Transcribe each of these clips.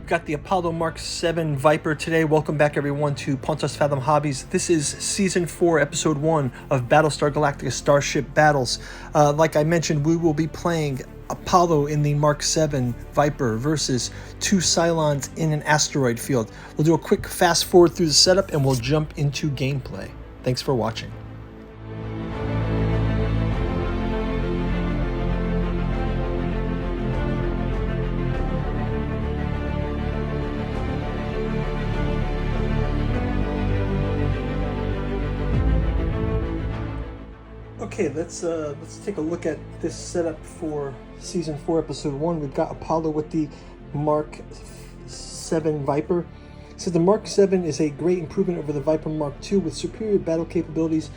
Got the Apollo Mark VII Viper today. Welcome back everyone to Pontus Fathom Hobbies. This is Season 4, Episode 1 of Battlestar Galactica Starship Battles. Like I mentioned, we will be playing Apollo in the Mark VII Viper versus two Cylons in an asteroid field. We'll do a quick fast forward through the setup and we'll jump into gameplay. Thanks for watching. Okay, let's take a look at this setup for Season 4, Episode 1. We've got Apollo with the Mark VII Viper. It says the Mark VII is a great improvement over the Viper Mark II with superior battle capabilities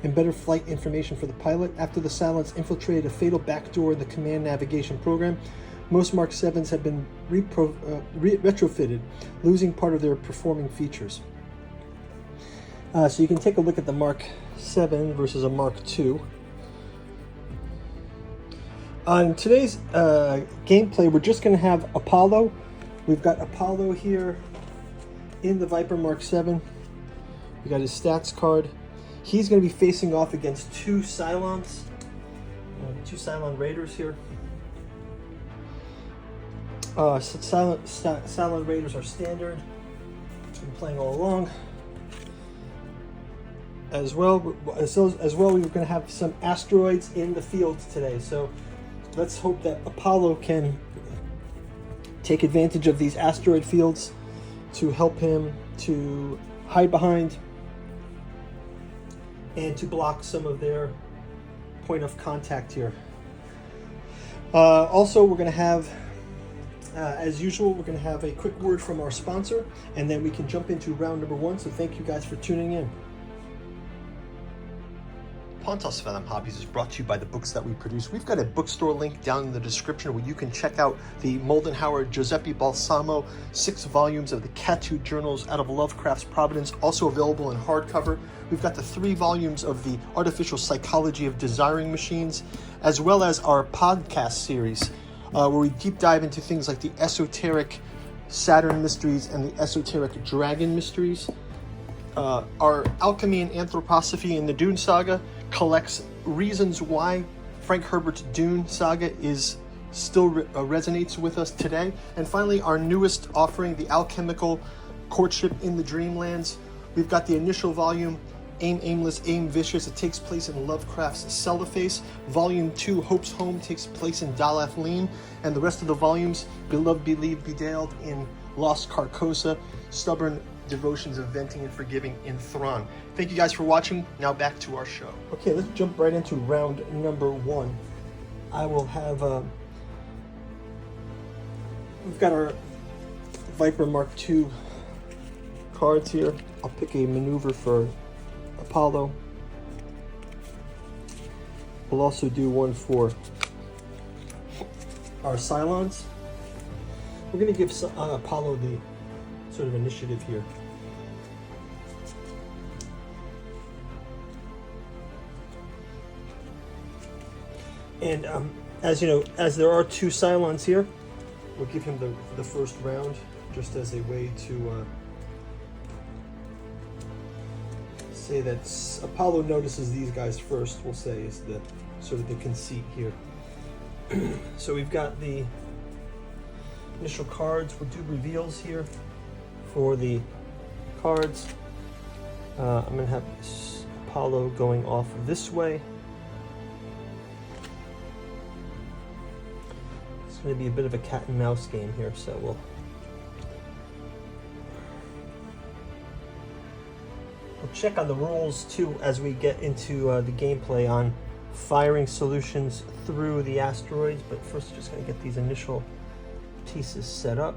and better flight information for the pilot. After the Cylons infiltrated a fatal backdoor in the command navigation program, most Mark VIIs have been retrofitted, losing part of their performing features. So you can take a look at the Mark VII versus a Mark II. On today's gameplay, we're just going to have Apollo. We've got Apollo here in the Viper Mark VII. We got his stats card. He's going to be facing off against two Cylons, two Cylon Raiders here. Cylon Raiders are standard. Been playing all along. As well, we're going to have some asteroids in the field today. So let's hope that Apollo can take advantage of these asteroid fields to help him to hide behind and to block some of their point of contact here. Also, we're going to have, as usual, we're going to have a quick word from our sponsor, and then we can jump into round number 1. So thank you guys for tuning in. Pontus Fathom Hobbies is brought to you by the books that we produce. We've got a bookstore link down in the description where you can check out the Moldenhauer Giuseppe Balsamo 6 volumes of the Catu Journals out of Lovecraft's Providence, also available in hardcover. We've got the 3 volumes of the Artificial Psychology of Desiring Machines, as well as our podcast series, where we deep dive into things like the esoteric Saturn mysteries and the esoteric Dragon mysteries. Our Alchemy and Anthroposophy in the Dune Saga collects reasons why Frank Herbert's Dune Saga is still resonates with us today. And finally, our newest offering, the Alchemical Courtship in the Dreamlands. We've got the initial volume, Aim Aimless, Aim Vicious. It takes place in Lovecraft's Cellophase. Volume 2, Hope's Home, takes place in Dalath Lean. And the rest of the volumes, Beloved, Believed, Bedailed in Lost Carcosa, Stubborn Devotions of Venting and Forgiving in Thrawn. Thank you guys for watching. Now back to our show. Okay, let's jump right into round number 1. I will have we've got our Viper Mark II cards here. I'll pick a maneuver for Apollo. We'll also do one for our Cylons. We're going to give Apollo the sort of initiative here. And as you know, as there are two Cylons here, we'll give him the first round just as a way to say that Apollo notices these guys first, we'll say, is the sort of the conceit here. So we've got the initial cards. We'll do reveals here for the cards. I'm going to have Apollo going off this way. It's going to be a bit of a cat and mouse game here, so we'll check on the rules too as we get into the gameplay on firing solutions through the asteroids. But first, just going to get these initial pieces set up.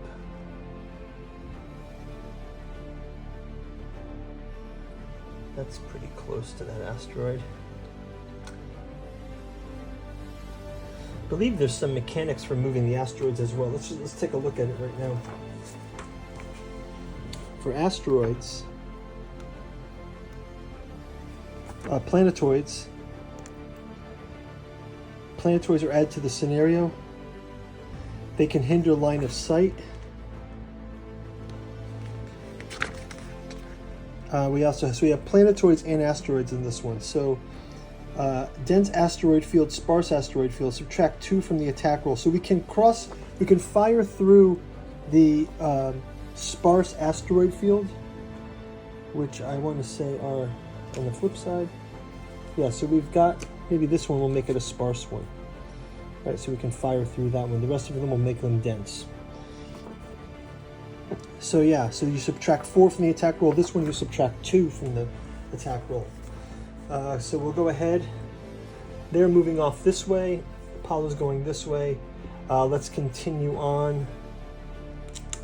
That's pretty close to that asteroid. I believe there's some mechanics for moving the asteroids as well. Let's take a look at it right now. For asteroids, planetoids are added to the scenario. They can hinder line of sight. we have planetoids and asteroids in this one. So dense asteroid field, sparse asteroid field, subtract 2 from the attack roll. So we can fire through the sparse asteroid field, which I want to say are on the flip side. Yeah, so we've got, maybe this one will make it a sparse one. All right, so we can fire through that one. The rest of them will make them dense. So yeah, so you subtract 4 from the attack roll. This one you subtract 2 from the attack roll. So we'll go ahead. They're moving off this way. Apollo's going this way. Let's continue on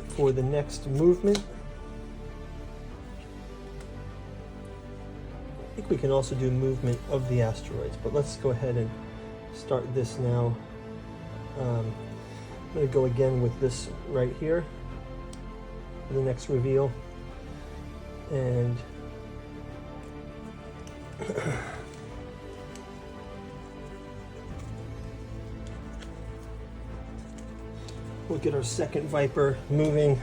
for the next movement. I think we can also do movement of the asteroids, but let's go ahead and start this now. I'm going to go again with this right here for the next reveal. And we'll get our second Viper moving.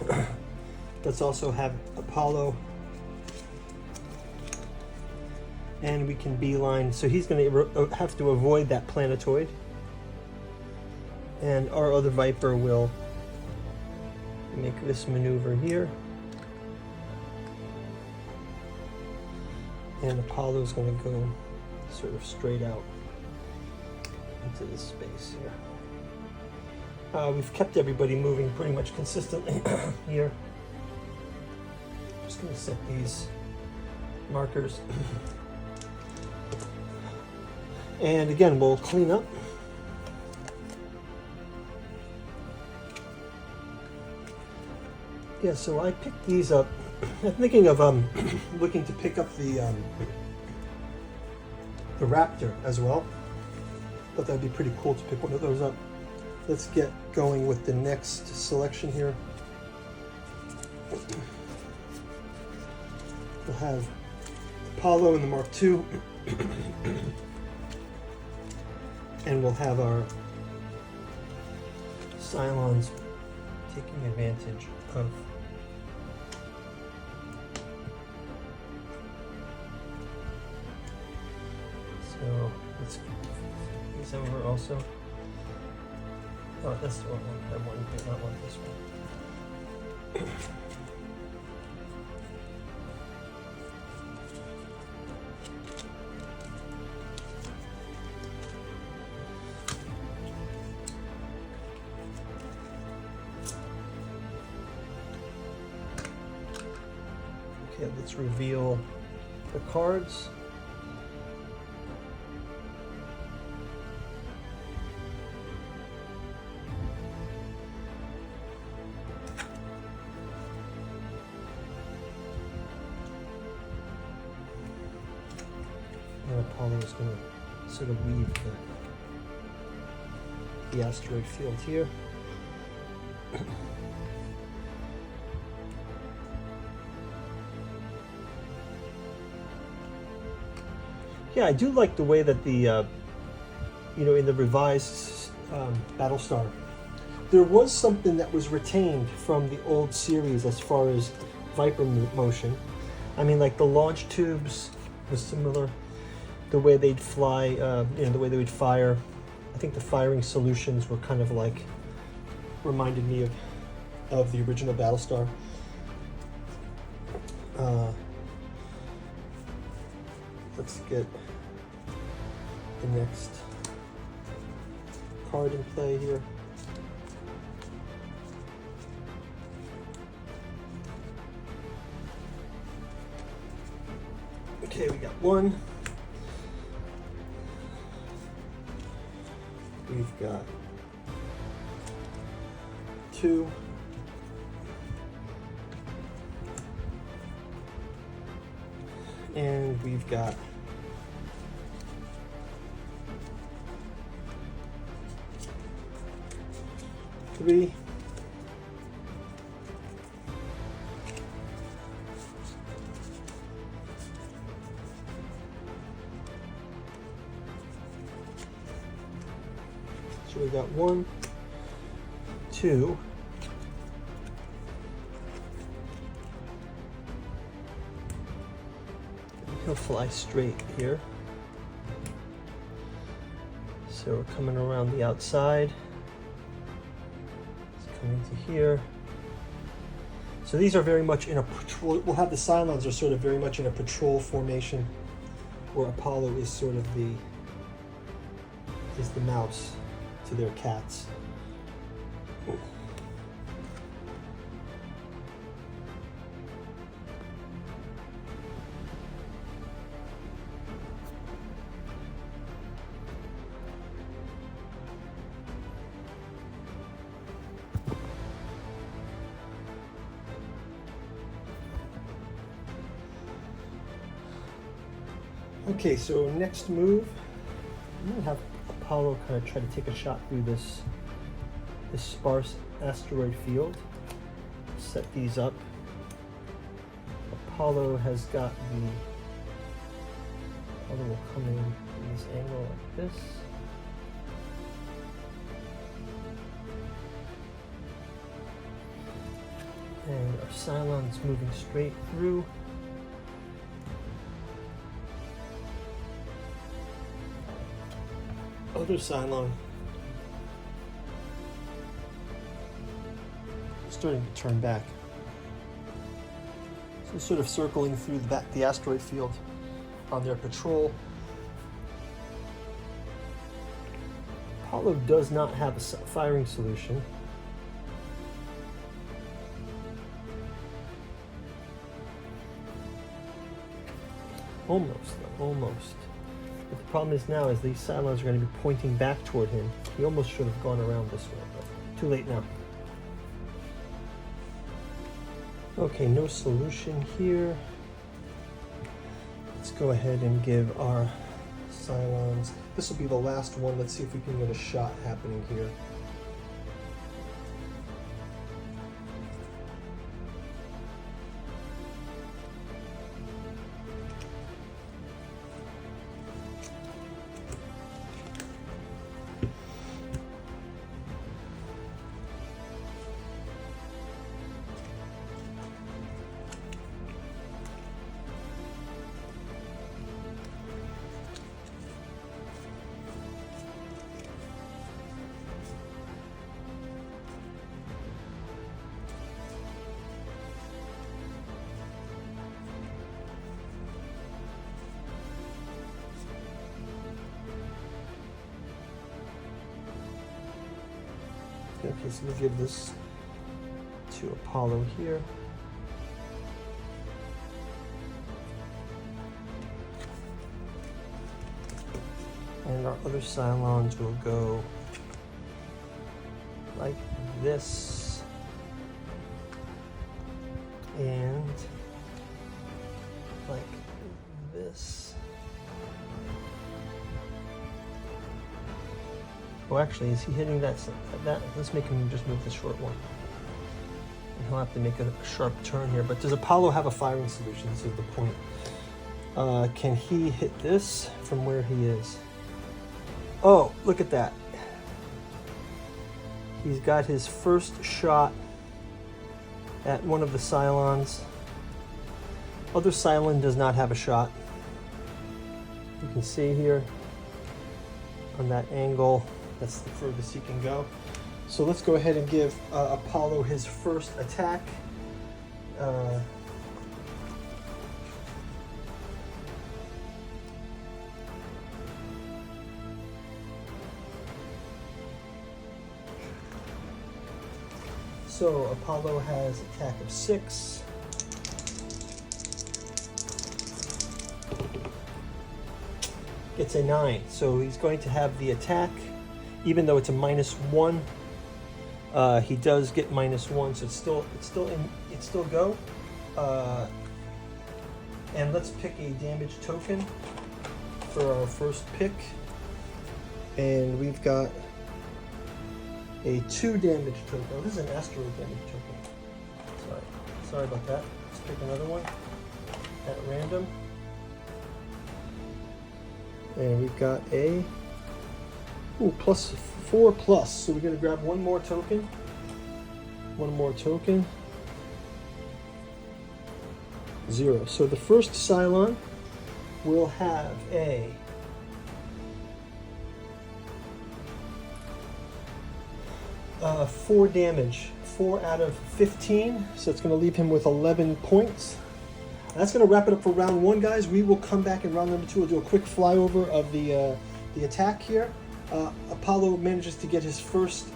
Let's also have Apollo. And we can beeline, so he's going to have to avoid that planetoid. And our other Viper will make this maneuver here. And Apollo's going to go sort of straight out into this space here. We've kept everybody moving pretty much consistently here. Just going to set these markers. And again, we'll clean up. Yeah, so I picked these up. I'm thinking of looking to pick up the Raptor as well. Thought that'd be pretty cool to pick one of those up. Let's get going with the next selection here. We'll have Apollo in the Mark II. And we'll have our Cylons taking advantage of so let's get these over also. Oh, that's the wrong one. That one did not want this one. Okay, let's reveal the cards. And Apollo is going to sort of weave the asteroid field here. Yeah, I do like the way that the, you know, in the revised Battlestar, there was something that was retained from the old series as far as Viper motion. I mean, like the launch tubes was similar. The way they'd fly, you know, the way they would fire. I think the firing solutions were kind of like, reminded me of the original Battlestar. Let's get the next card in play here. Okay, we got one. We've got two. And we've got three. So we got 1, 2, 3, he'll fly straight here. So we're coming around the outside. It's coming to here. So these are very much in a patrol. We'll have the Cylons are sort of very much in a patrol formation, where Apollo is sort of the mouse to their cats. Oh. Okay, so next move, I'm gonna have Apollo kind of try to take a shot through this sparse asteroid field. Set these up. Apollo has got Apollo will come in this angle like this. And our Cylon's moving straight through. Other Cylon starting to turn back. So sort of circling through the asteroid field on their patrol. Apollo does not have a firing solution. Almost, though, almost. But the problem is now is these Cylons are going to be pointing back toward him. He almost should have gone around this way, but too late now. Okay, no solution here. Let's go ahead and give our Cylons. This will be the last one. Let's see if we can get a shot happening here. Okay, so we'll give this to Apollo here. And our other Cylons will go like this and like this. Oh, actually, is he hitting that? Let's make him just move the short one. And he'll have to make a sharp turn here. But does Apollo have a firing solution? This is the point. Can he hit this from where he is? Oh, look at that. He's got his first shot at one of the Cylons. Other Cylon does not have a shot. You can see here on that angle. That's the furthest he can go. So let's go ahead and give Apollo his first attack. So Apollo has attack of 6. Gets a 9. So he's going to have the attack. Even though it's a -1, he does get -1, so it's still go. And let's pick a damage token for our first pick, and we've got a 2 damage token. Oh, this is an asteroid damage token. Sorry about that. Let's pick another one at random, and we've got a +4+. So we're going to grab one more token. One more token. 0. So the first Cylon will have a 4 damage, 4 out of 15. So it's going to leave him with 11 points. That's going to wrap it up for round 1, guys. We will come back in round number 2. We'll do a quick flyover of the attack here. Apollo manages to get his first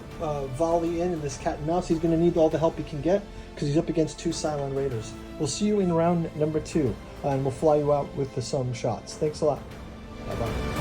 volley in this cat and mouse. He's going to need all the help he can get because he's up against 2 Cylon Raiders. We'll see you in round number 2, and we'll fly you out with some shots. Thanks a lot. Bye-bye.